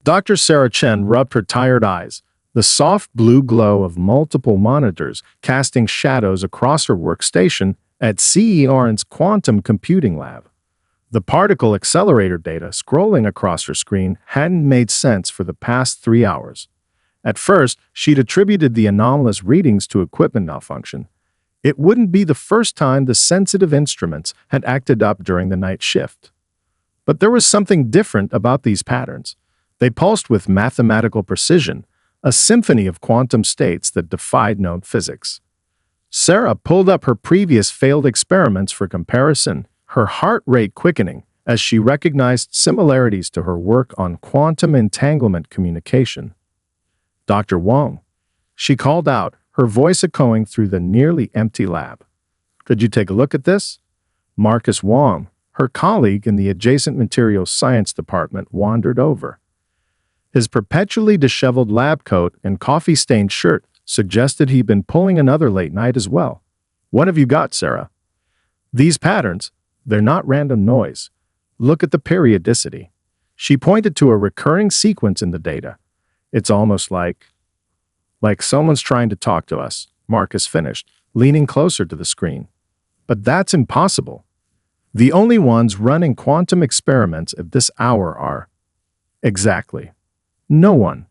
Dr. Sarah Chen rubbed her tired eyes, the soft blue glow of multiple monitors casting shadows across her workstation at CERN's quantum computing lab. The particle accelerator data scrolling across her screen hadn't made sense for the past 3 hours. At first, she'd attributed the anomalous readings to equipment malfunction. It wouldn't be the first time the sensitive instruments had acted up during the night shift. But there was something different about these patterns. They pulsed with mathematical precision, a symphony of quantum states that defied known physics. Sarah pulled up her previous failed experiments for comparison, her heart rate quickening as she recognized similarities to her work on quantum entanglement communication. Dr. Wang, she called out, her voice echoing through the nearly empty lab. Could you take a look at this? Marcus Wang, her colleague in the adjacent materials science department, wandered over. His perpetually disheveled lab coat and coffee-stained shirt suggested he'd been pulling another late night as well. What have you got, Sarah? These patterns, they're not random noise. Look at the periodicity. She pointed to a recurring sequence in the data. It's almost like someone's trying to talk to us, Marcus finished, leaning closer to the screen. But that's impossible. The only ones running quantum experiments at this hour are... Exactly. No one.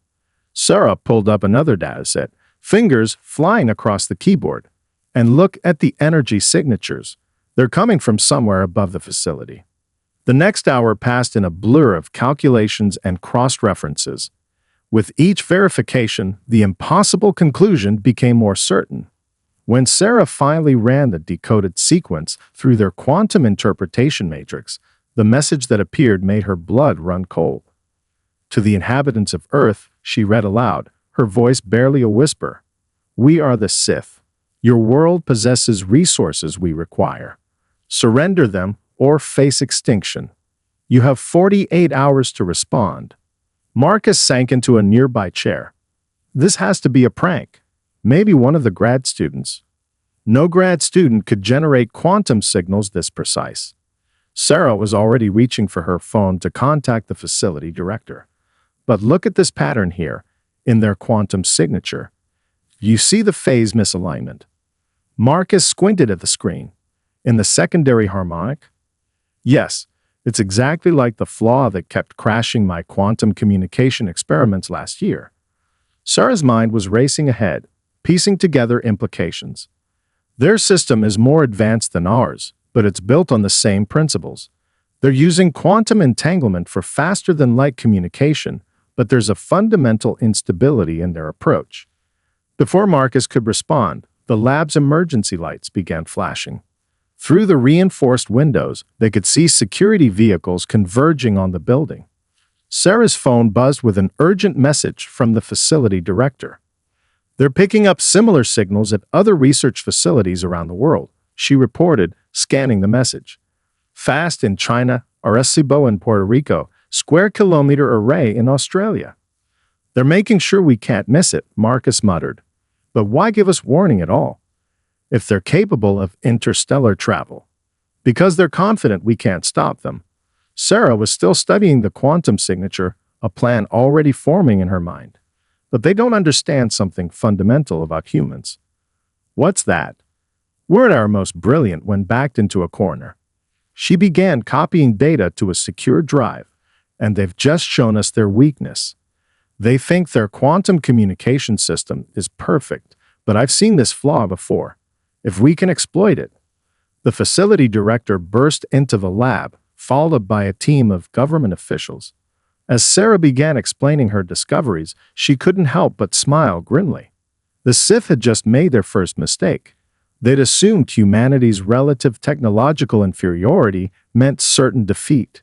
Sarah pulled up another dataset, fingers flying across the keyboard. And look at the energy signatures. They're coming from somewhere above the facility. The next hour passed in a blur of calculations and cross-references. With each verification, the impossible conclusion became more certain. When Sarah finally ran the decoded sequence through their quantum interpretation matrix, the message that appeared made her blood run cold. To the inhabitants of Earth, she read aloud, her voice barely a whisper. We are the Sith. Your world possesses resources we require. Surrender them or face extinction. You have 48 hours to respond. Marcus sank into a nearby chair. This has to be a prank. Maybe one of the grad students. No grad student could generate quantum signals this precise. Sarah was already reaching for her phone to contact the facility director. But look at this pattern here, in their quantum signature. You see the phase misalignment. Marcus squinted at the screen. In the secondary harmonic? Yes, it's exactly like the flaw that kept crashing my quantum communication experiments last year. Sarah's mind was racing ahead, piecing together implications. Their system is more advanced than ours, but it's built on the same principles. They're using quantum entanglement for faster-than-light communication, but there's a fundamental instability in their approach. Before Marcus could respond, the lab's emergency lights began flashing. Through the reinforced windows, they could see security vehicles converging on the building. Sarah's phone buzzed with an urgent message from the facility director. They're picking up similar signals at other research facilities around the world, she reported, scanning the message. Fast in China, Arecibo in Puerto Rico, square kilometer array in Australia. They're making sure we can't miss it, Marcus muttered. But why give us warning at all? If they're capable of interstellar travel. Because they're confident we can't stop them. Sarah was still studying the quantum signature, a plan already forming in her mind. But they don't understand something fundamental about humans. What's that? We're at our most brilliant when backed into a corner. She began copying data to a secure drive, and they've just shown us their weakness. They think their quantum communication system is perfect, but I've seen this flaw before. If we can exploit it. The facility director burst into the lab, followed by a team of government officials. As Sarah began explaining her discoveries, she couldn't help but smile grimly. The Sith had just made their first mistake. They'd assumed humanity's relative technological inferiority meant certain defeat.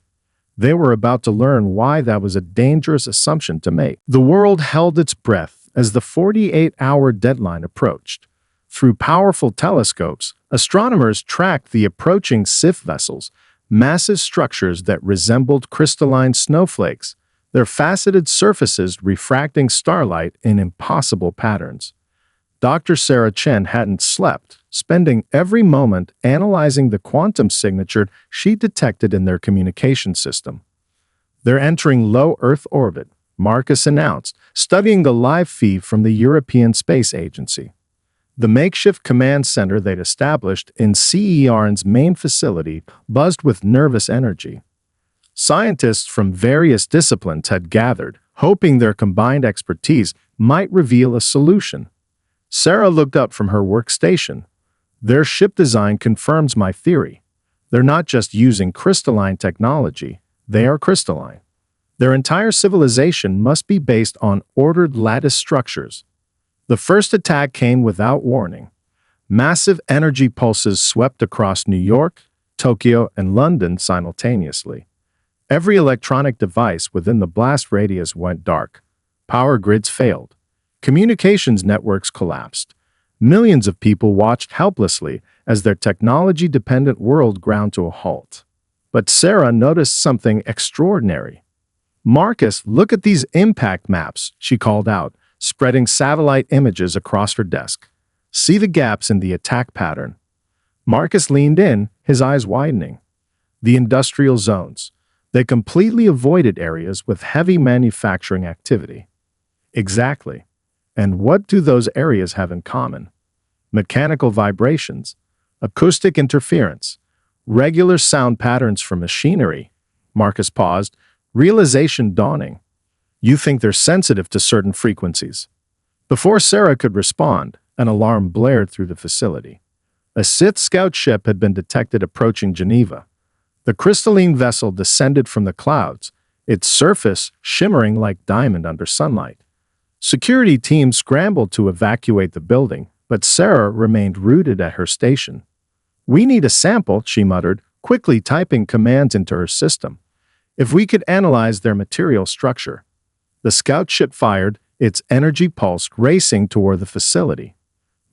They were about to learn why that was a dangerous assumption to make. The world held its breath as the 48-hour deadline approached. Through powerful telescopes, astronomers tracked the approaching Sith vessels, massive structures that resembled crystalline snowflakes, their faceted surfaces refracting starlight in impossible patterns. Dr. Sarah Chen hadn't slept, spending every moment analyzing the quantum signature she detected in their communication system. They're entering low Earth orbit, Marcus announced, studying the live feed from the European Space Agency. The makeshift command center they'd established in CERN's main facility buzzed with nervous energy. Scientists from various disciplines had gathered, hoping their combined expertise might reveal a solution. Sarah looked up from her workstation. Their ship design confirms my theory. They're not just using crystalline technology, they are crystalline. Their entire civilization must be based on ordered lattice structures. The first attack came without warning. Massive energy pulses swept across New York, Tokyo, and London simultaneously. Every electronic device within the blast radius went dark. Power grids failed. Communications networks collapsed. Millions of people watched helplessly as their technology-dependent world ground to a halt. But Sarah noticed something extraordinary. "Marcus, look at these impact maps," she called out, spreading satellite images across her desk. "See the gaps in the attack pattern." Marcus leaned in, his eyes widening. The industrial zones. They completely avoided areas with heavy manufacturing activity. Exactly. And what do those areas have in common? Mechanical vibrations, acoustic interference, regular sound patterns from machinery. Marcus paused, realization dawning. "You think they're sensitive to certain frequencies." Before Sarah could respond, an alarm blared through the facility. A Sith scout ship had been detected approaching Geneva. The crystalline vessel descended from the clouds, its surface shimmering like diamond under sunlight. Security teams scrambled to evacuate the building, but Sarah remained rooted at her station. "We need a sample," she muttered, quickly typing commands into her system. "If we could analyze their material structure." The scout ship fired, its energy pulse racing toward the facility.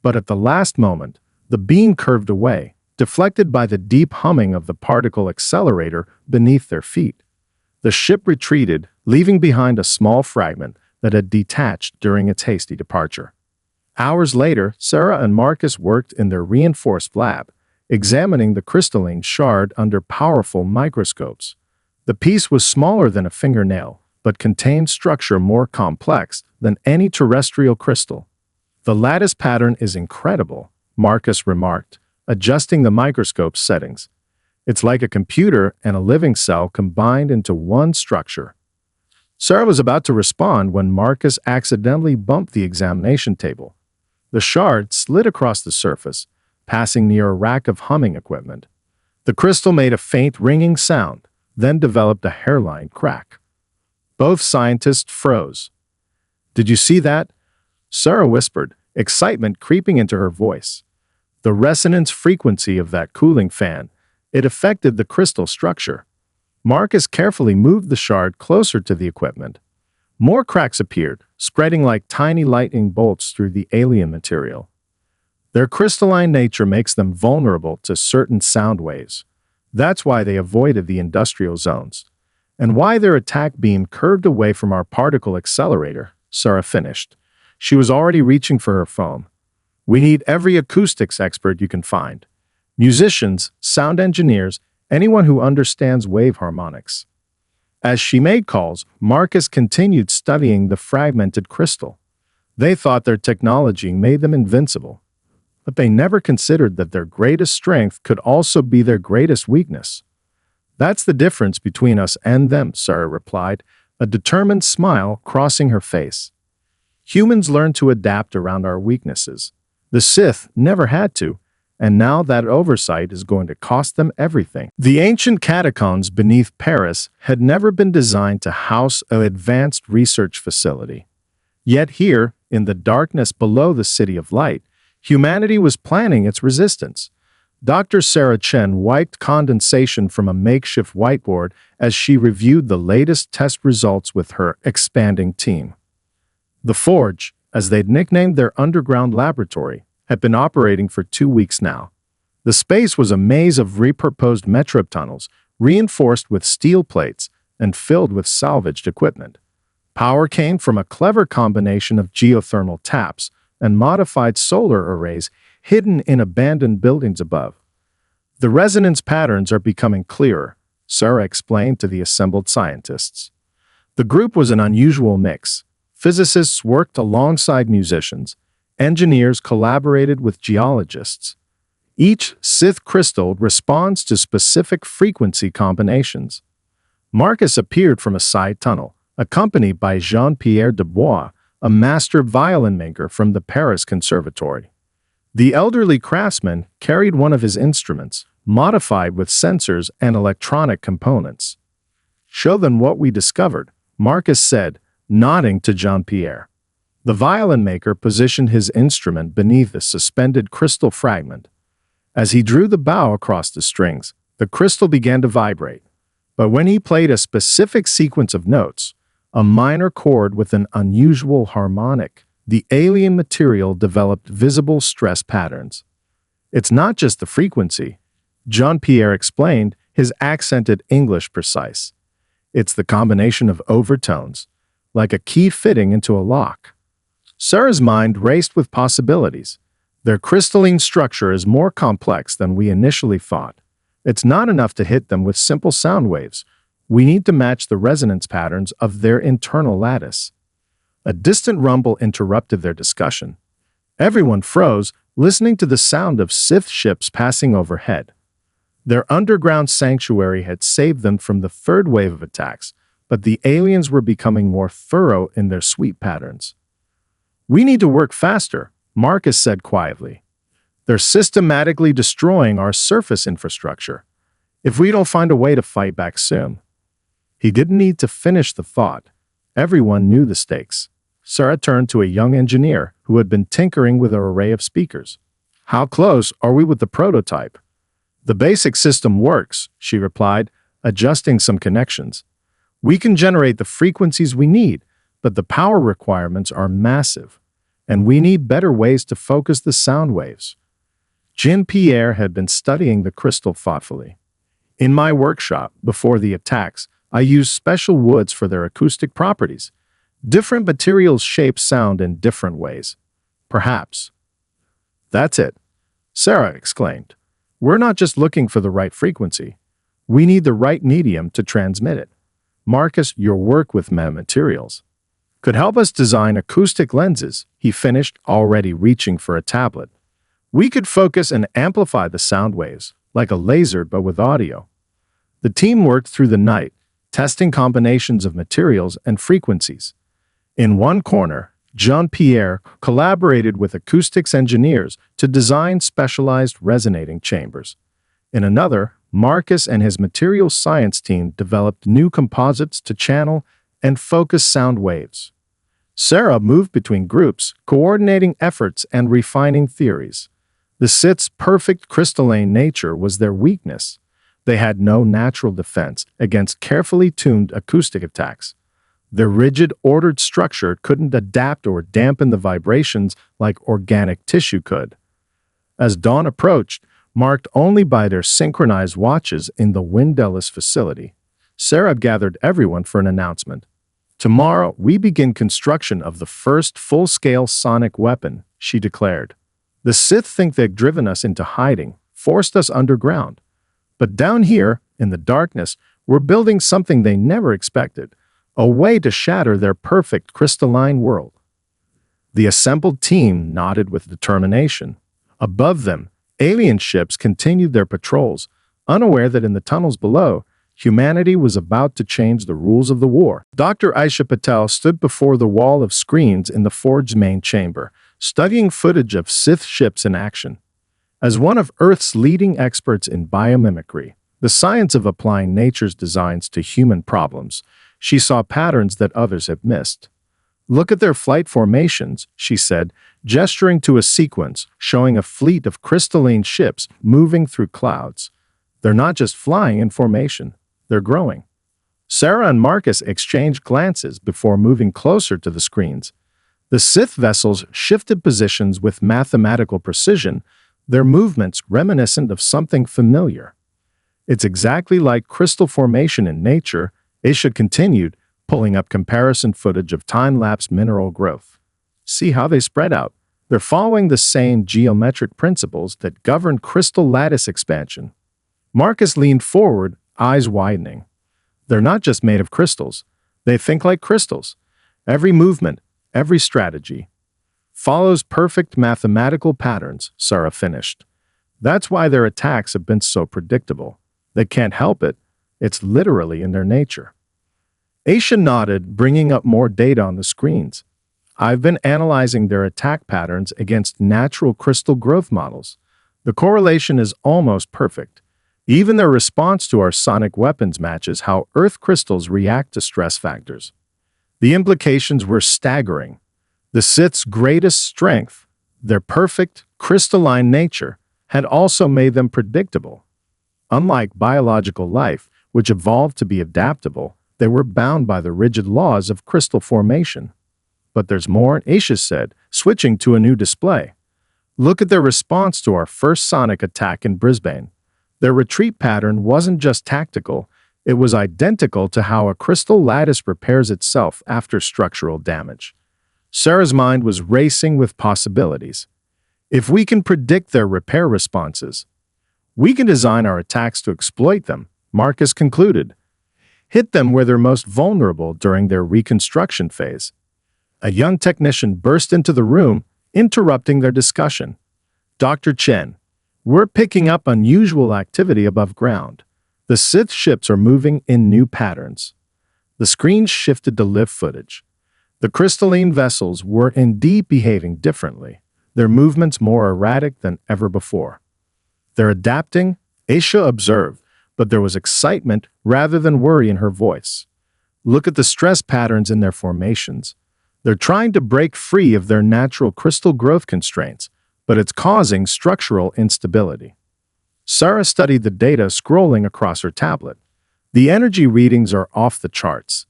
But at the last moment, the beam curved away, deflected by the deep humming of the particle accelerator beneath their feet. The ship retreated, leaving behind a small fragment that had detached during its hasty departure. Hours later, Sarah and Marcus worked in their reinforced lab, examining the crystalline shard under powerful microscopes. The piece was smaller than a fingernail, but contained structure more complex than any terrestrial crystal. "The lattice pattern is incredible," Marcus remarked, adjusting the microscope settings. "It's like a computer and a living cell combined into one structure." Sarah was about to respond when Marcus accidentally bumped the examination table. The shard slid across the surface, passing near a rack of humming equipment. The crystal made a faint ringing sound, then developed a hairline crack. Both scientists froze. "Did you see that?" Sarah whispered, excitement creeping into her voice. "The resonance frequency of that cooling fan, it affected the crystal structure." Marcus carefully moved the shard closer to the equipment. More cracks appeared, spreading like tiny lightning bolts through the alien material. Their crystalline nature makes them vulnerable to certain sound waves. That's why they avoided the industrial zones. And why their attack beam curved away from our particle accelerator, Sarah finished. She was already reaching for her phone. "We need every acoustics expert you can find. Musicians, sound engineers, anyone who understands wave harmonics." As she made calls, Marcus continued studying the fragmented crystal. They thought their technology made them invincible, but they never considered that their greatest strength could also be their greatest weakness. "That's the difference between us and them," Sarah replied, a determined smile crossing her face. "Humans learn to adapt around our weaknesses. The Sith never had to, and now that oversight is going to cost them everything." The ancient catacombs beneath Paris had never been designed to house an advanced research facility. Yet here, in the darkness below the City of Light, humanity was planning its resistance. Dr. Sarah Chen wiped condensation from a makeshift whiteboard as she reviewed the latest test results with her expanding team. The Forge, as they'd nicknamed their underground laboratory, had been operating for 2 weeks now. The space was a maze of repurposed metro tunnels, reinforced with steel plates and filled with salvaged equipment. Power came from a clever combination of geothermal taps and modified solar arrays hidden in abandoned buildings above. "The resonance patterns are becoming clearer," Sarah explained to the assembled scientists. The group was an unusual mix. Physicists worked alongside musicians. Engineers collaborated with geologists. Each Sith crystal responds to specific frequency combinations. Marcus appeared from a side tunnel, accompanied by Jean-Pierre Dubois, a master violin maker from the Paris Conservatory. The elderly craftsman carried one of his instruments, modified with sensors and electronic components. "Show them what we discovered," Marcus said, nodding to Jean-Pierre. The violin maker positioned his instrument beneath a suspended crystal fragment. As he drew the bow across the strings, the crystal began to vibrate. But when he played a specific sequence of notes, a minor chord with an unusual harmonic, the alien material developed visible stress patterns. "It's not just the frequency," Jean-Pierre explained, his accented English precise. "It's the combination of overtones, like a key fitting into a lock." Sarah's mind raced with possibilities. Their crystalline structure is more complex than we initially thought. It's not enough to hit them with simple sound waves. We need to match the resonance patterns of their internal lattice. A distant rumble interrupted their discussion. Everyone froze, listening to the sound of Sith ships passing overhead. Their underground sanctuary had saved them from the third wave of attacks, but the aliens were becoming more thorough in their sweep patterns. "We need to work faster," Marcus said quietly. "They're systematically destroying our surface infrastructure. If we don't find a way to fight back soon." He didn't need to finish the thought. Everyone knew the stakes. Sarah turned to a young engineer who had been tinkering with an array of speakers. "How close are we with the prototype?" "The basic system works," she replied, adjusting some connections. "We can generate the frequencies we need, but the power requirements are massive, and we need better ways to focus the sound waves." Jean-Pierre had been studying the crystal thoughtfully. "In my workshop, before the attacks, I used special woods for their acoustic properties. Different materials shape sound in different ways. Perhaps." "That's it," Sarah exclaimed. "We're not just looking for the right frequency. We need the right medium to transmit it. Marcus, your work with materials could help us design acoustic lenses," he finished, already reaching for a tablet. "We could focus and amplify the sound waves, like a laser but with audio." The team worked through the night, testing combinations of materials and frequencies. In one corner, Jean-Pierre collaborated with acoustics engineers to design specialized resonating chambers. In another, Marcus and his materials science team developed new composites to channel and focus sound waves. Sarah moved between groups, coordinating efforts and refining theories. The Sith's perfect crystalline nature was their weakness. They had no natural defense against carefully tuned acoustic attacks. Their rigid, ordered structure couldn't adapt or dampen the vibrations like organic tissue could. As dawn approached, marked only by their synchronized watches in the windowless facility, Sarah gathered everyone for an announcement. "Tomorrow, we begin construction of the first full-scale sonic weapon," she declared. "The Sith think they've driven us into hiding, forced us underground. But down here, in the darkness, we're building something they never expected, a way to shatter their perfect crystalline world." The assembled team nodded with determination. Above them, alien ships continued their patrols, unaware that in the tunnels below, humanity was about to change the rules of the war. Dr. Aisha Patel stood before the wall of screens in the forge's main chamber, studying footage of Sith ships in action. As one of Earth's leading experts in biomimicry, the science of applying nature's designs to human problems, she saw patterns that others had missed. "Look at their flight formations," she said, gesturing to a sequence showing a fleet of crystalline ships moving through clouds. "They're not just flying in formation, they're growing." Sarah and Marcus exchanged glances before moving closer to the screens. The Sith vessels shifted positions with mathematical precision, their movements reminiscent of something familiar. "It's exactly like crystal formation in nature," Aisha continued, pulling up comparison footage of time-lapse mineral growth. "See how they spread out? They're following the same geometric principles that govern crystal lattice expansion." Marcus leaned forward, eyes widening. "They're not just made of crystals. They think like crystals. Every movement, every strategy, follows perfect mathematical patterns, Sarah finished. That's why their attacks have been so predictable. They can't help it. It's literally in their nature. Aisha nodded, bringing up more data on the screens. I've been analyzing their attack patterns against natural crystal growth models. The correlation is almost perfect. Even their response to our sonic weapons matches how Earth crystals react to stress factors. The implications were staggering. The Sith's greatest strength, their perfect, crystalline nature, had also made them predictable. Unlike biological life, which evolved to be adaptable, they were bound by the rigid laws of crystal formation. But there's more, Aisha said, switching to a new display. Look at their response to our first sonic attack in Brisbane. Their retreat pattern wasn't just tactical, it was identical to how a crystal lattice repairs itself after structural damage. Sarah's mind was racing with possibilities. If we can predict their repair responses, we can design our attacks to exploit them, Marcus concluded. Hit them where they're most vulnerable during their reconstruction phase. A young technician burst into the room, interrupting their discussion. Dr. Chen, we're picking up unusual activity above ground. The Sith ships are moving in new patterns. The screens shifted to live footage. The crystalline vessels were indeed behaving differently, their movements more erratic than ever before. They're adapting, Aisha observed, but there was excitement rather than worry in her voice. Look at the stress patterns in their formations. They're trying to break free of their natural crystal growth constraints, but it's causing structural instability. Sarah studied the data scrolling across her tablet. The energy readings are off the charts.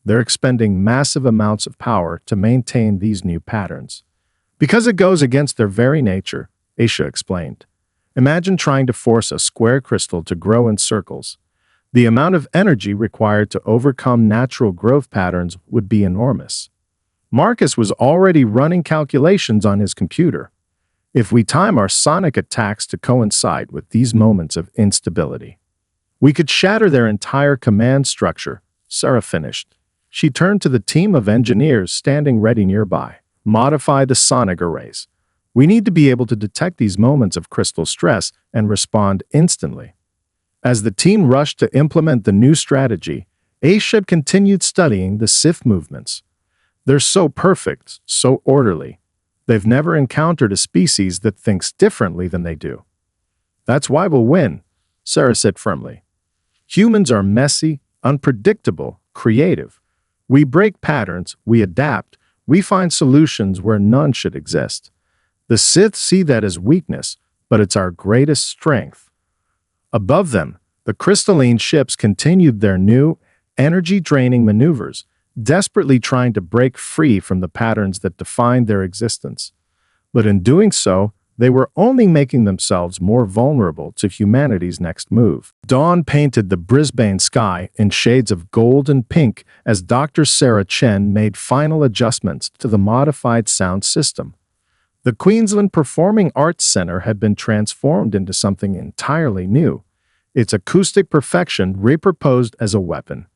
They're expending massive amounts of power to maintain these new patterns. Because it goes against their very nature, Aisha explained. Imagine trying to force a square crystal to grow in circles. The amount of energy required to overcome natural growth patterns would be enormous. Marcus was already running calculations on his computer. If we time our sonic attacks to coincide with these moments of instability, we could shatter their entire command structure, Sarah finished. She turned to the team of engineers standing ready nearby. Modify the sonic arrays. We need to be able to detect these moments of crystal stress and respond instantly. As the team rushed to implement the new strategy, Aisha continued studying the Sith movements. They're so perfect, so orderly. They've never encountered a species that thinks differently than they do. That's why we'll win, Sarah said firmly. Humans are messy, unpredictable, creative. We break patterns, we adapt, we find solutions where none should exist. The Sith see that as weakness, but it's our greatest strength. Above them, the crystalline ships continued their new, energy-draining maneuvers, desperately trying to break free from the patterns that defined their existence. But in doing so, they were only making themselves more vulnerable to humanity's next move. Dawn painted the Brisbane sky in shades of gold and pink as Dr. Sarah Chen made final adjustments to the modified sound system. The Queensland Performing Arts Centre had been transformed into something entirely new, its acoustic perfection repurposed as a weapon.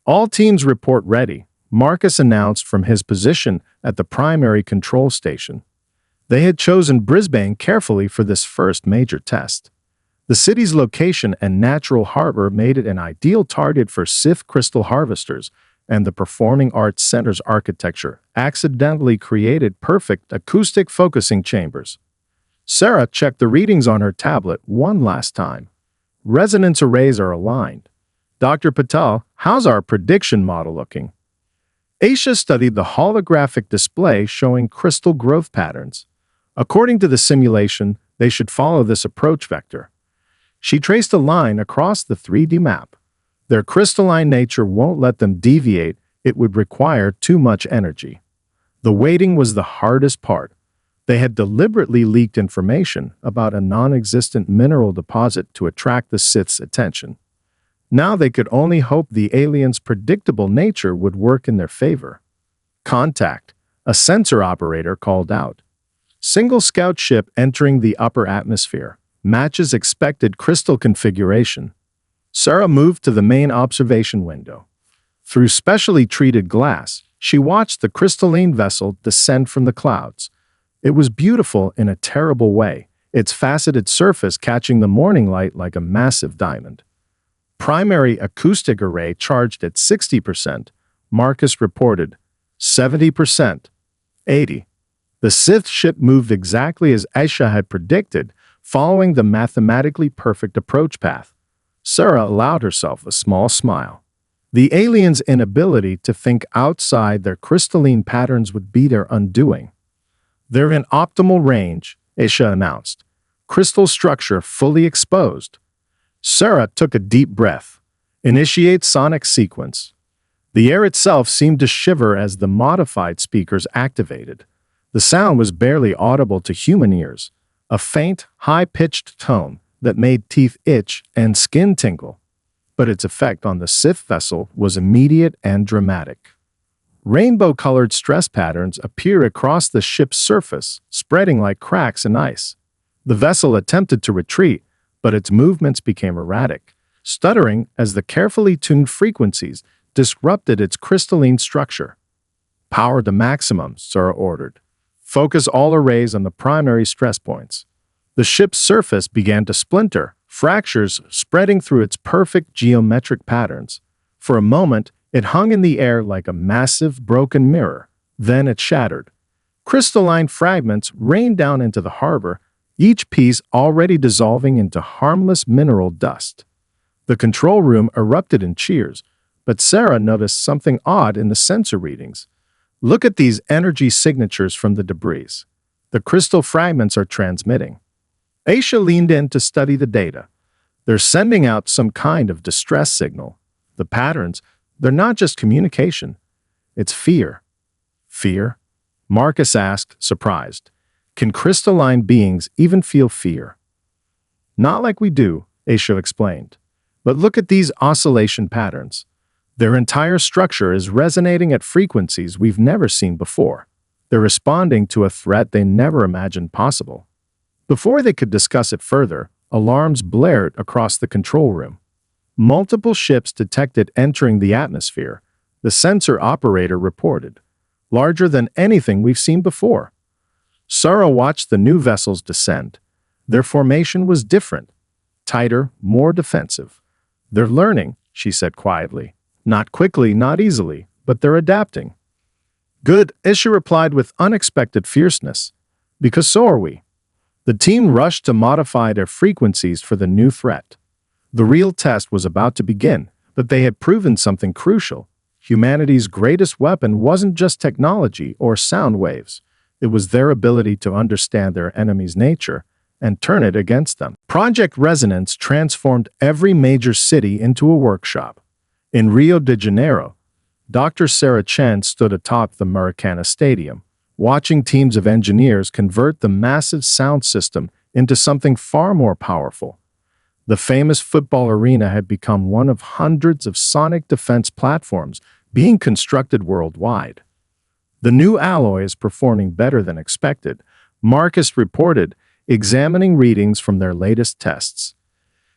All teams report ready, Marcus announced from his position at the primary control station. They had chosen Brisbane carefully for this first major test. The city's location and natural harbor made it an ideal target for Sith crystal harvesters, and the Performing Arts Center's architecture accidentally created perfect acoustic focusing chambers. Sarah checked the readings on her tablet one last time. Resonance arrays are aligned. Dr. Patel, how's our prediction model looking? Aisha studied the holographic display showing crystal growth patterns. According to the simulation, they should follow this approach vector. She traced a line across the 3D map. Their crystalline nature won't let them deviate, it would require too much energy. The waiting was the hardest part. They had deliberately leaked information about a non-existent mineral deposit to attract the Sith's attention. Now they could only hope the aliens' predictable nature would work in their favor. Contact, a sensor operator called out. Single scout ship entering the upper atmosphere. Matches expected crystal configuration. Sarah moved to the main observation window. Through specially treated glass, she watched the crystalline vessel descend from the clouds. It was beautiful in a terrible way, its faceted surface catching the morning light like a massive diamond. Primary acoustic array charged at 60%, Marcus reported. 70%. 80. The Sith ship moved exactly as Aisha had predicted, following the mathematically perfect approach path. Sarah allowed herself a small smile. The aliens' inability to think outside their crystalline patterns would be their undoing. They're in optimal range, Aisha announced. Crystal structure fully exposed. Sarah took a deep breath. Initiate sonic sequence. The air itself seemed to shiver as the modified speakers activated. The sound was barely audible to human ears, a faint, high-pitched tone that made teeth itch and skin tingle. But its effect on the Sith vessel was immediate and dramatic. Rainbow-colored stress patterns appear across the ship's surface, spreading like cracks in ice. The vessel attempted to retreat, but its movements became erratic, stuttering as the carefully tuned frequencies disrupted its crystalline structure. Power to maximum, Sarah ordered. Focus all arrays on the primary stress points. The ship's surface began to splinter, fractures spreading through its perfect geometric patterns. For a moment, it hung in the air like a massive, broken mirror. Then it shattered. Crystalline fragments rained down into the harbor, each piece already dissolving into harmless mineral dust. The control room erupted in cheers, but Sarah noticed something odd in the sensor readings. Look at these energy signatures from the debris. The crystal fragments are transmitting. Aisha leaned in to study the data. They're sending out some kind of distress signal. The patterns, they're not just communication. It's fear. Fear? Marcus asked, surprised. Can crystalline beings even feel fear? Not like we do, Aisha explained. But look at these oscillation patterns. Their entire structure is resonating at frequencies we've never seen before. They're responding to a threat they never imagined possible. Before they could discuss it further, alarms blared across the control room. Multiple ships detected entering the atmosphere, the sensor operator reported. Larger than anything we've seen before. Sarah watched the new vessels descend. Their formation was different. Tighter, more defensive. They're learning, she said quietly. Not quickly, not easily, but they're adapting. Good, Aisha replied with unexpected fierceness. Because so are we. The team rushed to modify their frequencies for the new threat. The real test was about to begin, but they had proven something crucial. Humanity's greatest weapon wasn't just technology or sound waves. It was their ability to understand their enemy's nature and turn it against them. Project Resonance transformed every major city into a workshop. In Rio de Janeiro, Dr. Sarah Chen stood atop the Maracana Stadium, watching teams of engineers convert the massive sound system into something far more powerful. The famous football arena had become one of hundreds of sonic defense platforms being constructed worldwide. The new alloy is performing better than expected, Marcus reported, examining readings from their latest tests.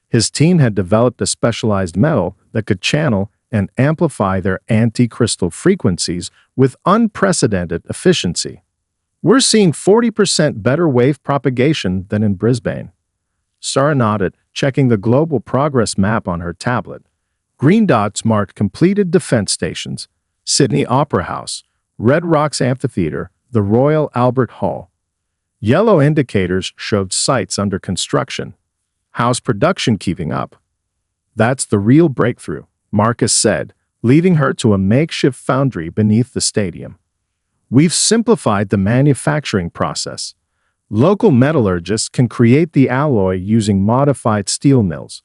His team had developed a specialized metal that could channel and amplify their anti-crystal frequencies with unprecedented efficiency. We're seeing 40% better wave propagation than in Brisbane. Sarah nodded, checking the global progress map on her tablet. Green dots marked completed defense stations, Sydney Opera House, Red Rocks Amphitheatre, the Royal Albert Hall. Yellow indicators showed sites under construction. How's production keeping up? That's the real breakthrough, Marcus said, leading her to a makeshift foundry beneath the stadium. We've simplified the manufacturing process. Local metallurgists can create the alloy using modified steel mills.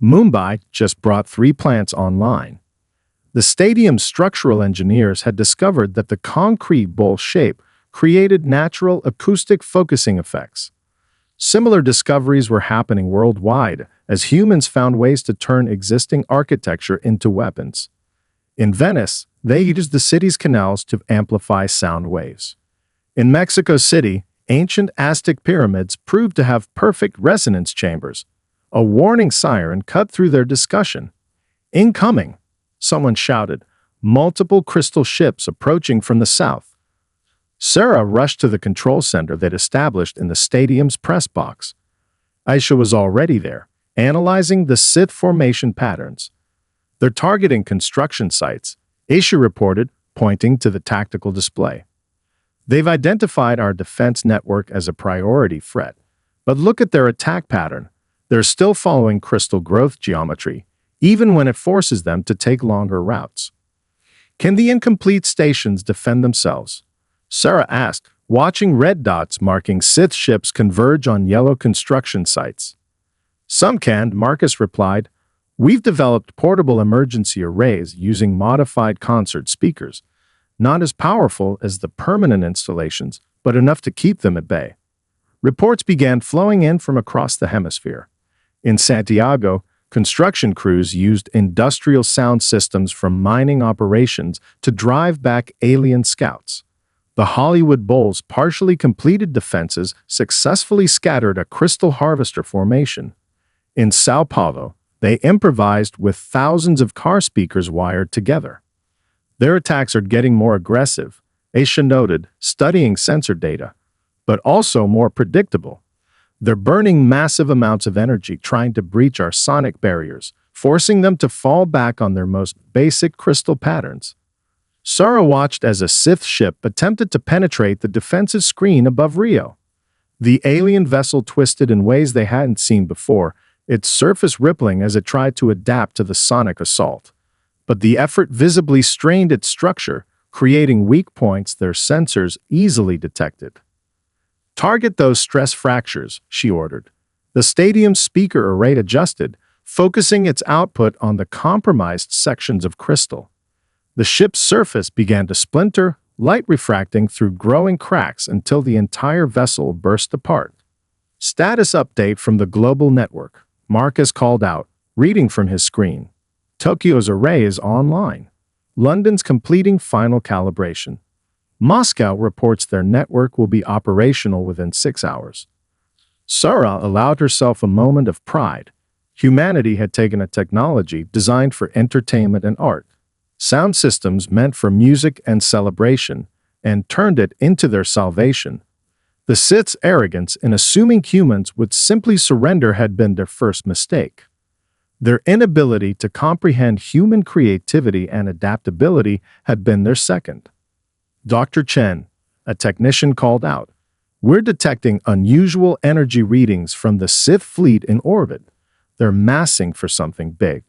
Mumbai just brought 3 plants online. The stadium's structural engineers had discovered that the concrete bowl shape created natural acoustic focusing effects. Similar discoveries were happening worldwide as humans found ways to turn existing architecture into weapons. In Venice, they used the city's canals to amplify sound waves. In Mexico City, ancient Aztec pyramids proved to have perfect resonance chambers. A warning siren cut through their discussion. Incoming! Someone shouted, multiple crystal ships approaching from the south. Sarah rushed to the control center they'd established in the stadium's press box. Aisha was already there, analyzing the Sith formation patterns. They're targeting construction sites, Aisha reported, pointing to the tactical display. They've identified our defense network as a priority threat, but look at their attack pattern. They're still following crystal growth geometry, even when it forces them to take longer routes. Can the incomplete stations defend themselves? Sarah asked, watching red dots marking Sith ships converge on yellow construction sites. Some can, Marcus replied. We've developed portable emergency arrays using modified concert speakers. Not as powerful as the permanent installations, but enough to keep them at bay. Reports began flowing in from across the hemisphere. In Santiago, construction crews used industrial sound systems from mining operations to drive back alien scouts. The Hollywood Bowl's partially completed defenses successfully scattered a crystal harvester formation. In Sao Paulo, they improvised with thousands of car speakers wired together. Their attacks are getting more aggressive, Aisha noted, studying sensor data, but also more predictable. They're burning massive amounts of energy trying to breach our sonic barriers, forcing them to fall back on their most basic crystal patterns. Sarah watched as a Sith ship attempted to penetrate the defensive screen above Rio. The alien vessel twisted in ways they hadn't seen before, its surface rippling as it tried to adapt to the sonic assault. But the effort visibly strained its structure, creating weak points their sensors easily detected. Target those stress fractures, she ordered. The stadium's speaker array adjusted, focusing its output on the compromised sections of crystal. The ship's surface began to splinter, light refracting through growing cracks until the entire vessel burst apart. Status update from the global network, Marcus called out, reading from his screen. Tokyo's array is online. London's completing final calibration. Moscow reports their network will be operational within 6 hours. Sarah allowed herself a moment of pride. Humanity had taken a technology designed for entertainment and art, sound systems meant for music and celebration, and turned it into their salvation. The Sith's arrogance in assuming humans would simply surrender had been their first mistake. Their inability to comprehend human creativity and adaptability had been their second. Dr. Chen, a technician, called out, "We're detecting unusual energy readings from the Sith fleet in orbit. They're massing for something big."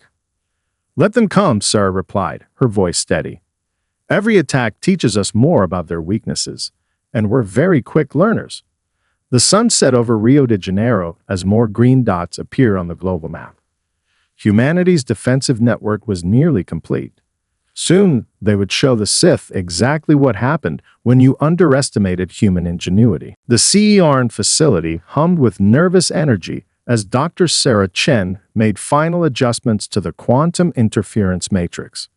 "Let them come," Sarah replied, her voice steady. "Every attack teaches us more about their weaknesses, and we're very quick learners." The sun set over Rio de Janeiro as more green dots appear on the global map. Humanity's defensive network was nearly complete. Soon, they would show the Sith exactly what happened when you underestimated human ingenuity. The CERN facility hummed with nervous energy as Dr. Sarah Chen made final adjustments to the quantum interference matrix.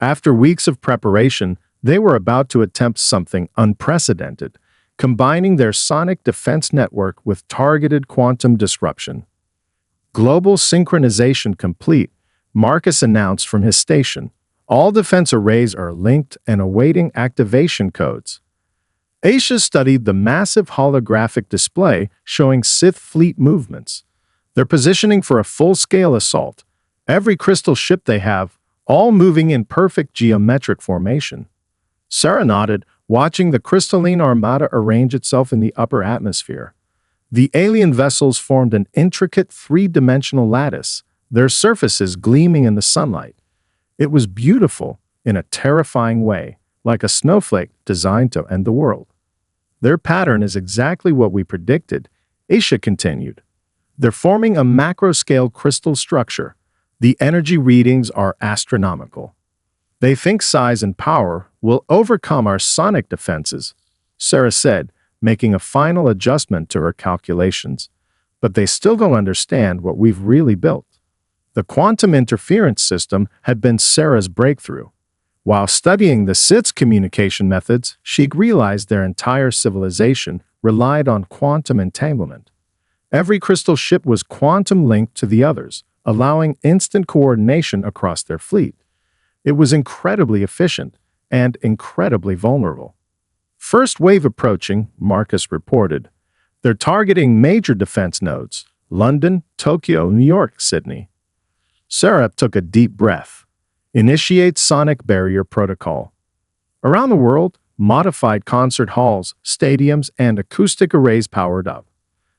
After weeks of preparation, they were about to attempt something unprecedented, combining their sonic defense network with targeted quantum disruption. Global synchronization complete, Marcus announced from his station. All defense arrays are linked and awaiting activation codes. Aisha studied the massive holographic display showing Sith fleet movements. They're positioning for a full-scale assault. Every crystal ship they have, all moving in perfect geometric formation. Sarah nodded, watching the crystalline armada arrange itself in the upper atmosphere. The alien vessels formed an intricate three-dimensional lattice, their surfaces gleaming in the sunlight. It was beautiful in a terrifying way, like a snowflake designed to end the world. "Their pattern is exactly what we predicted," Aisha continued. "They're forming a macro-scale crystal structure. The energy readings are astronomical. They think size and power will overcome our sonic defenses," Sarah said, making a final adjustment to her calculations. "But they still don't understand what we've really built." The quantum interference system had been Sarah's breakthrough. While studying the Sith's communication methods, she realized their entire civilization relied on quantum entanglement. Every crystal ship was quantum linked to the others, allowing instant coordination across their fleet. It was incredibly efficient and incredibly vulnerable. First wave approaching, Marcus reported. They're targeting major defense nodes: London, Tokyo, New York, Sydney. Sarah took a deep breath. Initiate sonic barrier protocol. Around the world, modified concert halls, stadiums, and acoustic arrays powered up.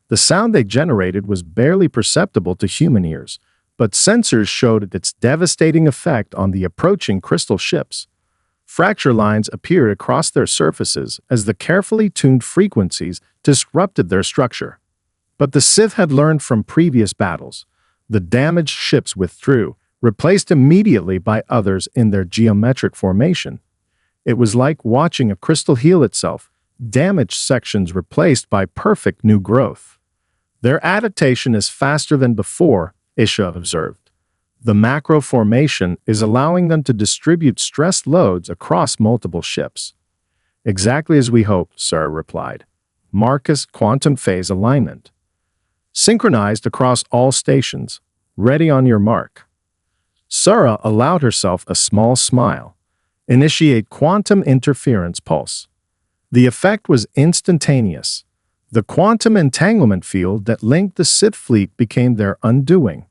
The sound they generated was barely perceptible to human ears, but sensors showed its devastating effect on the approaching crystal ships. Fracture lines appeared across their surfaces as the carefully tuned frequencies disrupted their structure. But the Sith had learned from previous battles. The damaged ships withdrew, replaced immediately by others in their geometric formation. It was like watching a crystal heal itself, damaged sections replaced by perfect new growth. Their adaptation is faster than before, Isha observed. The macro formation is allowing them to distribute stress loads across multiple ships. Exactly as we hoped, Sarah replied. Marcus quantum phase alignment. Synchronized across all stations. Ready on your mark. Sarah allowed herself a small smile. Initiate quantum interference pulse. The effect was instantaneous. The quantum entanglement field that linked the Sith fleet became their undoing.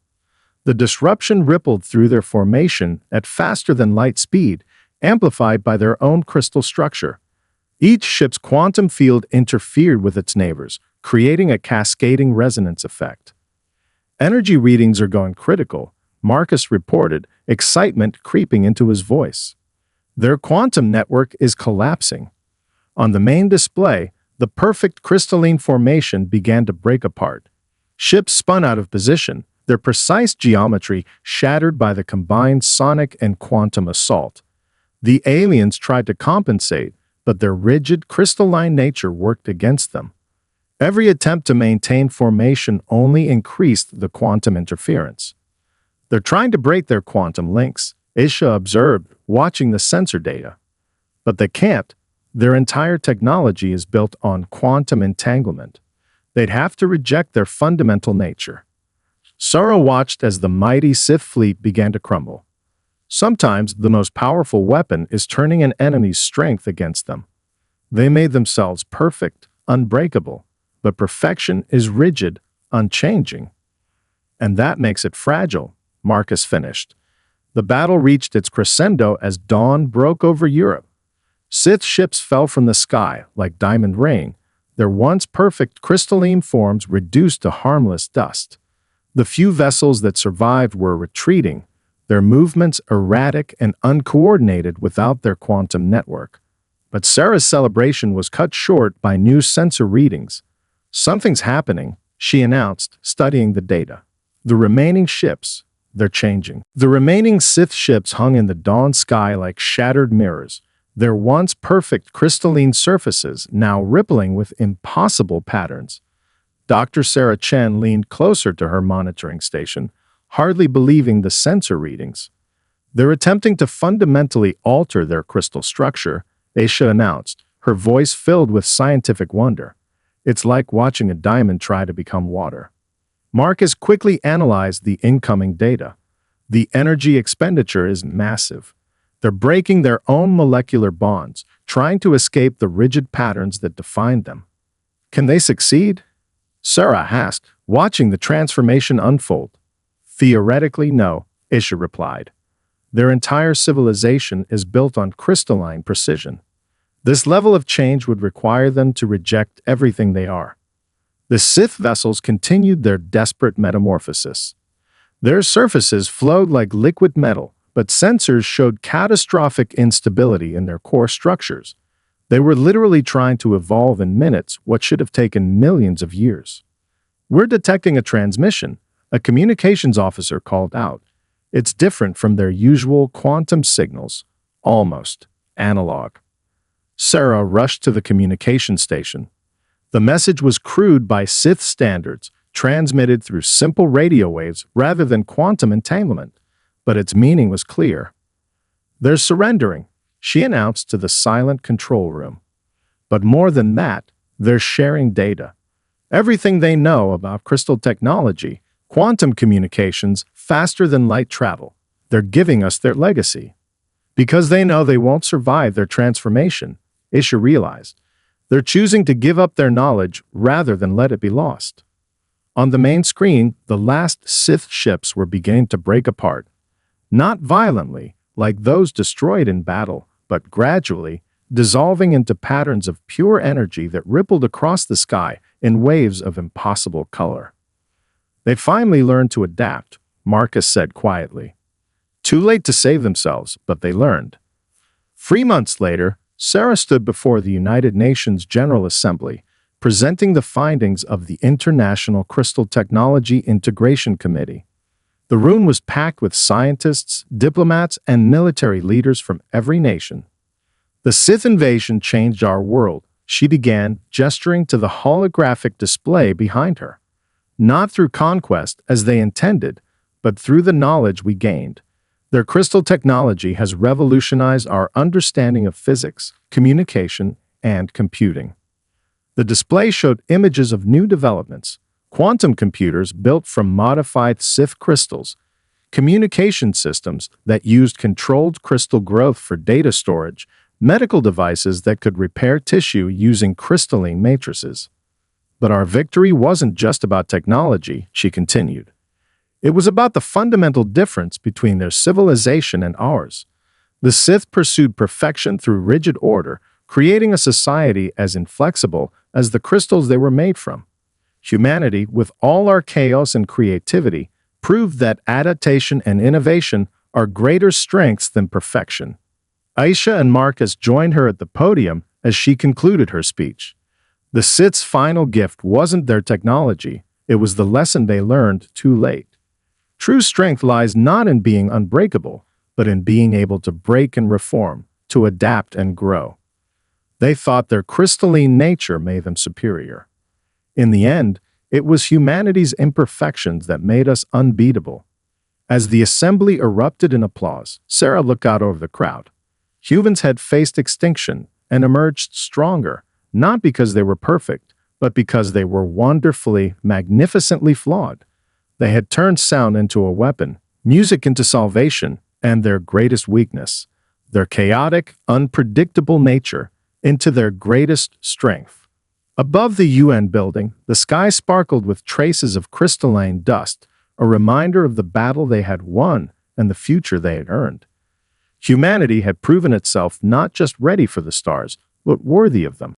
The disruption rippled through their formation at faster-than-light speed, amplified by their own crystal structure. Each ship's quantum field interfered with its neighbors, creating a cascading resonance effect. Energy readings are going critical, Marcus reported, excitement creeping into his voice. Their quantum network is collapsing. On the main display, the perfect crystalline formation began to break apart. Ships spun out of position, their precise geometry shattered by the combined sonic and quantum assault. The aliens tried to compensate, but their rigid, crystalline nature worked against them. Every attempt to maintain formation only increased the quantum interference. They're trying to break their quantum links, Isha observed, watching the sensor data. But they can't. Their entire technology is built on quantum entanglement. They'd have to reject their fundamental nature. Sarah watched as the mighty Sith fleet began to crumble. Sometimes the most powerful weapon is turning an enemy's strength against them. They made themselves perfect, unbreakable, but perfection is rigid, unchanging. And that makes it fragile, Marcus finished. The battle reached its crescendo as dawn broke over Europe. Sith ships fell from the sky like diamond rain, their once perfect crystalline forms reduced to harmless dust. The few vessels that survived were retreating, their movements erratic and uncoordinated without their quantum network. But Sarah's celebration was cut short by new sensor readings. Something's happening, she announced, studying the data. The remaining ships, they're changing. The remaining Sith ships hung in the dawn sky like shattered mirrors, their once perfect crystalline surfaces now rippling with impossible patterns. Dr. Sarah Chen leaned closer to her monitoring station, hardly believing the sensor readings. They're attempting to fundamentally alter their crystal structure, Aisha announced, her voice filled with scientific wonder. It's like watching a diamond try to become water. Marcus quickly analyzed the incoming data. The energy expenditure is massive. They're breaking their own molecular bonds, trying to escape the rigid patterns that define them. Can they succeed? Sarah asked, watching the transformation unfold. Theoretically, no, Isha replied. Their entire civilization is built on crystalline precision. This level of change would require them to reject everything they are. The Sith vessels continued their desperate metamorphosis. Their surfaces flowed like liquid metal, but sensors showed catastrophic instability in their core structures. They were literally trying to evolve in minutes what should have taken millions of years. We're detecting a transmission, a communications officer called out. It's different from their usual quantum signals, almost analog. Sarah rushed to the communication station. The message was crude by Sith standards, transmitted through simple radio waves rather than quantum entanglement, but its meaning was clear. They're surrendering, she announced to the silent control room. But more than that, they're sharing data. Everything they know about crystal technology, quantum communications, faster than light travel. They're giving us their legacy. Because they know they won't survive their transformation, Isha realized. They're choosing to give up their knowledge rather than let it be lost. On the main screen, the last Sith ships were beginning to break apart. Not violently, like those destroyed in battle, but gradually, dissolving into patterns of pure energy that rippled across the sky in waves of impossible color. They finally learned to adapt, Marcus said quietly. Too late to save themselves, but they learned. 3 months later, Sarah stood before the United Nations General Assembly, presenting the findings of the International Crystal Technology Integration Committee. The room was packed with scientists, diplomats, and military leaders from every nation. The Sith invasion changed our world, she began, gesturing to the holographic display behind her. Not through conquest, as they intended, but through the knowledge we gained. Their crystal technology has revolutionized our understanding of physics, communication, and computing. The display showed images of new developments, quantum computers built from modified Sith crystals, communication systems that used controlled crystal growth for data storage, medical devices that could repair tissue using crystalline matrices. But our victory wasn't just about technology, she continued. It was about the fundamental difference between their civilization and ours. The Sith pursued perfection through rigid order, creating a society as inflexible as the crystals they were made from. Humanity, with all our chaos and creativity, proved that adaptation and innovation are greater strengths than perfection. Aisha and Marcus joined her at the podium as she concluded her speech. The Sith's final gift wasn't their technology, it was the lesson they learned too late. True strength lies not in being unbreakable, but in being able to break and reform, to adapt and grow. They thought their crystalline nature made them superior. In the end, it was humanity's imperfections that made us unbeatable. As the assembly erupted in applause, Sarah looked out over the crowd. Humans had faced extinction and emerged stronger, not because they were perfect, but because they were wonderfully, magnificently flawed. They had turned sound into a weapon, music into salvation, and their greatest weakness, their chaotic, unpredictable nature, into their greatest strength. Above the UN building, the sky sparkled with traces of crystalline dust, a reminder of the battle they had won and the future they had earned. Humanity had proven itself not just ready for the stars, but worthy of them.